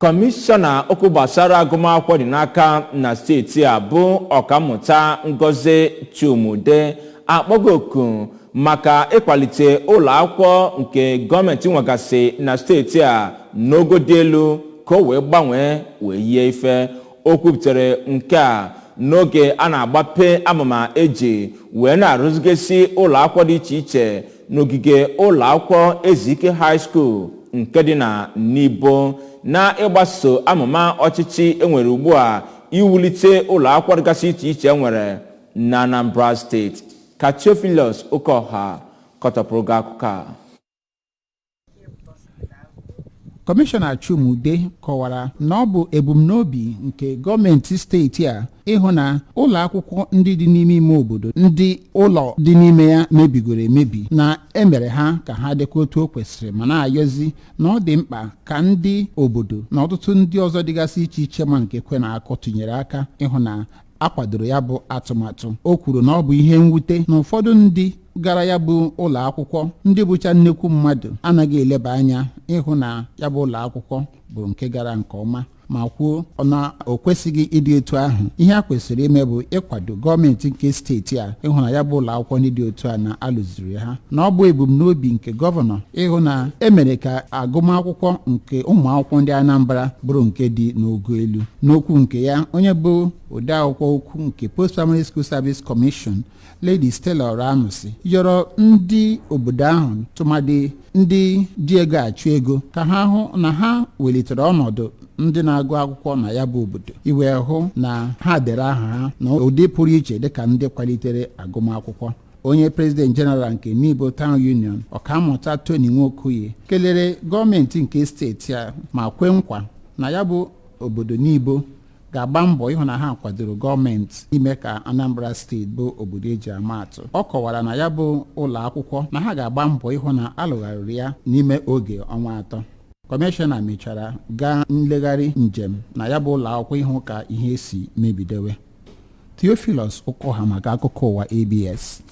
Kọmishọna okwu gbasara agụmakwụkwọ dị n'aka na steeti a bụ ọkammụta Ngozi Chuma akpọgo oku maka ịkwalite ụlọ akwụkwọ nke gọọmenti nwegasị na steeti a n'ogo dị elu ka o wee gbanwee wee yie ife. O kwuputere nke a n'oge a na-agbape amụma eji wee na-arụzigesi ụlọ akwụkwọ dị iche iche n'ogige ụlọ akwụkwọ Ezike High School nke dị na Nibo na ịgbaso amụma ọchịchị enwere ugbu a iwulite ụlọ akwụkwọ dịgasị iche iche enwere na Anambra steeti. Ka Theophilus Okoha kọtọpụrụ gị akụkọ a. Kọmishọna Chuma kọwara na ọ bụ ebumnobi nke gọọmenti steeti a ịhụ na ụlọ akwụkwọ ndị dị n'ime ime obodo ndị ụlọ dị n'ime ya mebigoro emebi na emere ha ka ha dịkwa otu o kwesịrị, ma na-ayọzi na ọ dị mkpa ka ndị obodo na ọtụtụ ndị ọzọ dịgasị iche iche ma nke kwe na akọ tụnyere aka ịhụ na akwadoro ya bụ atụmatụ. O kwuru na ọ bụ ihe mwute na ụfọdụ ndị gara ya bụ ụlọ akwụkwọ ndị bụcha nnekwu mmadụ anaghị eleba anya ịhụ na ya bụ ụlọ akwụkwọ bụ nke gara nke ọma, ma kwuo na o kwesịghị ịdị etu ahụ. Ihe a kwesịrị ime bụ ịkwado gọọmenti nke steeti a ịhụ na ya bụ ụlọ akwụkwọ ndị dị otu a na-alụziri ha, na ọ bụ ebumnobi nke gọvanọ ịhụ na emere ka agụmakwụkwọ nke ụmụ akwụkwọ ndị Anambra bụrụ nke dị n'ogo elu. N'okwu nke ya, onye bụ odeakwụkwọ ukwu nke Post Primary School Service Commission Lady Stella Oranusi yọrọ ndị obodo ahụ tụmadị ndị ji ego achụ ego ka ha hụ na ha welitere ọnọdụ ndị na-agụ akwụkwọ na ya bụ obodo, iwe hụ na ha dere aha ha na ụdị pụrụ iche dịka ndị kwalitere agụmakwụkwọ. Onye President General nke Nibo Town Union ọkammụta Tony Nwokoye kelere gọọmenti nke steeti a ma kwe nkwa na ya bụ obodo Nibo ga-agba mbọ ịhụ na ha kwadoro gọọmenti ime ka Anambra steeti bụ obodo eji ama atụ. Ọ kọwara na ya bụ ụlọ akwụkwọ na ha ga-agba mbọ ịhụ na alụgharịrị ya n'ime oge ọnwa 3. Kọmishọna mechara gaa nlegharị njem na ya bụ ụlọ akwụkwọ ịhụ ka ihe si mebidewe. Theophilus Okoha maka akụkọ ụwa ABS.